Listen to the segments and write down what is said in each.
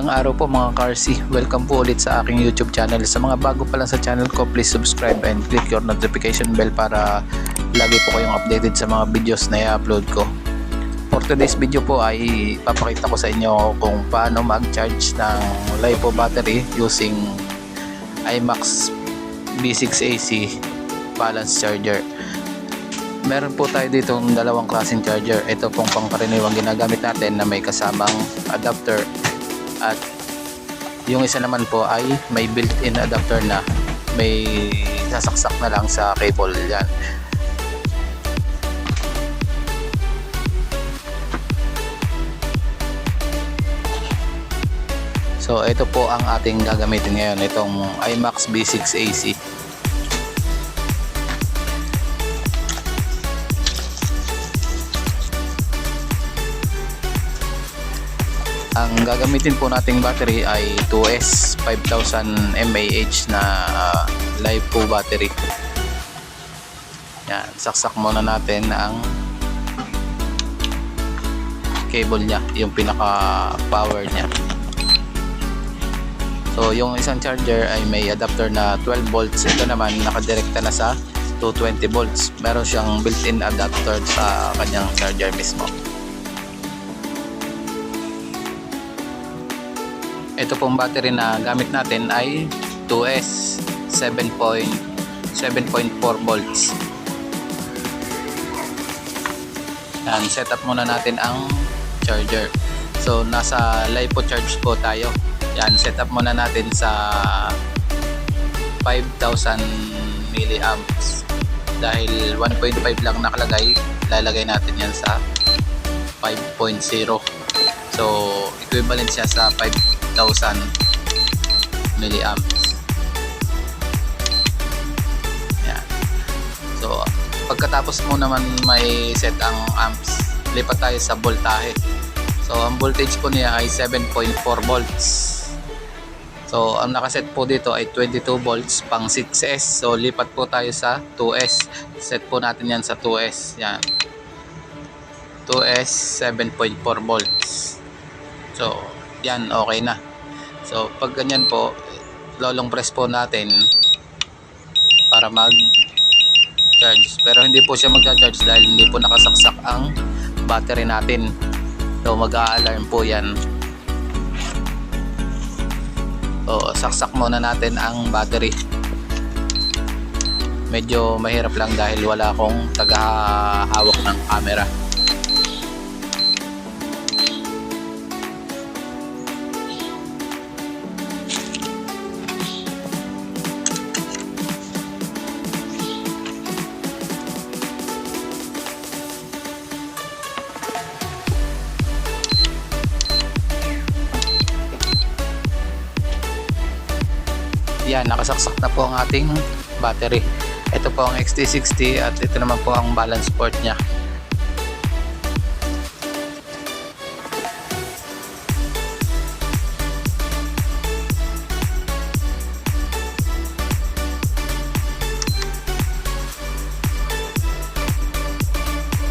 Magandang araw po mga Carsy. Welcome po ulit sa aking YouTube channel. Sa mga bago pa lang sa channel ko, please subscribe and click your notification bell para lagi po kayong updated sa mga videos na i-upload ko. For today's video po ay papakita ko sa inyo kung paano mag-charge ng LiPo battery using IMAX B6AC balance charger. Meron po tayo dito ng dalawang klaseng charger. Ito pong pangkaraniwang ginagamit natin na may kasamang adapter, at yung isa naman po ay may built-in adapter na may sasaksak na lang sa cable. Yan. So ito po ang ating gagamitin ngayon, itong IMAX B6AC. Ang gagamitin po nating battery ay 2S 5000 mAh na LiPo battery. Yan, saksak muna natin ang cable niya, yung pinaka power niya. So yung isang charger ay may adapter na 12 volts. Ito naman nakadirekta na sa 220 volts. Meron siyang built-in adapter sa kanyang charger mismo. Ito pong battery na gamit natin ay 2S 7.4 volts. Yan, set up muna natin ang charger. So nasa LiPo charge po tayo. Yan, set up muna natin sa 5,000 milliamps. Dahil 1.5 lang nakalagay, lalagay natin yan sa 5.0. So equivalent siya sa 5,000 milliamps. Yan. So pagkatapos mo naman may set ang amps, lipat tayo sa voltahe. So ang voltage po niya ay 7.4 volts. So ang nakaset po dito ay 22 volts pang 6S. So lipat po tayo sa 2S. Set po natin yan sa 2S. Yan, 2S 7.4 volts. So yan, okay na. So pag ganyan po, lolong press po natin para mag charge. Pero hindi po siya magcha-charge dahil hindi po nakasaksak ang battery natin. So mag-a-alarm po yan. So saksak muna natin ang battery. Medyo mahirap lang dahil wala akong taga-hawak ng camera. Yan, nakasaksak na po ang ating battery. Ito po ang XT60 at ito naman po ang balance port nya.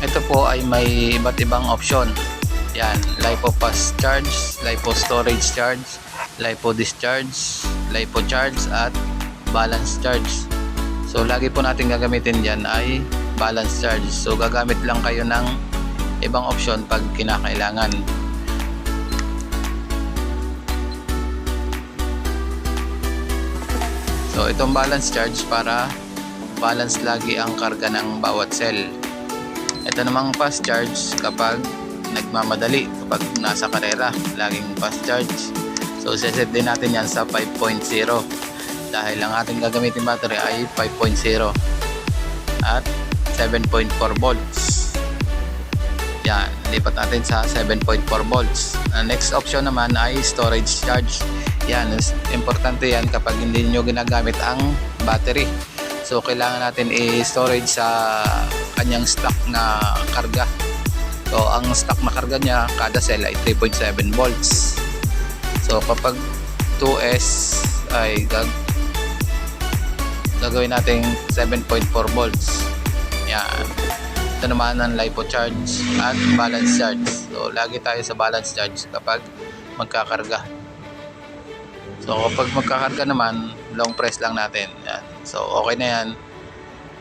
Ito po ay may iba't ibang option. Yan, LiPo fast charge, LiPo storage charge, LiPo discharge, LiPo charge at balance charge. So lagi po natin gagamitin dyan ay balance charge. So gagamit lang kayo ng ibang option pag kinakailangan. So itong balance charge para balance lagi ang karga ng bawat cell. Ito namang fast charge kapag nagmamadali, kapag nasa karera, laging fast charge. So set din natin yan sa 5.0 dahil ang ating gagamitin battery ay 5.0 at 7.4 volts. Yan, lipat natin sa 7.4 volts. Next option naman ay storage charge. Yan, importante yan kapag hindi nyo ginagamit ang battery. So kailangan natin i-storage sa kanyang stock na karga. So ang stock na karga niya kada cell ay 3.7 volts. So kapag 2S ay gagawin natin 7.4 volts. Yan. Ito naman ang LiPo charge at balance charge. So lagi tayo sa balance charge kapag magkakarga. So kapag magkakarga naman, long press lang natin. Yan. So okay na yan.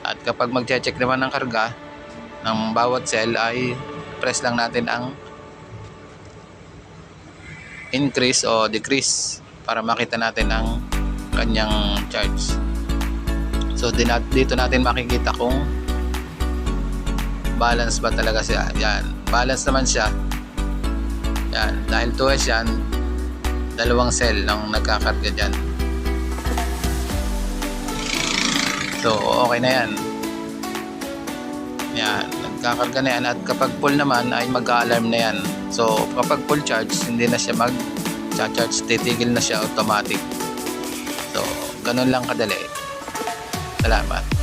At kapag mag-check naman ng karga ng bawat cell ay press lang natin ang increase o decrease para makita natin ang kanyang charge. So dito natin makikita kung balance ba talaga siya. Yan, balance naman siya. Yan, dahil 2S yan, dalawang cell nang nagkakarga dyan. So okay na yan. Yan, nagkakarga na yan. At kapag full naman ay mag-alarm na yan. So kapag full charge, hindi na siya mag-charge, titigil na siya automatic. So ganun lang kadali. Salamat.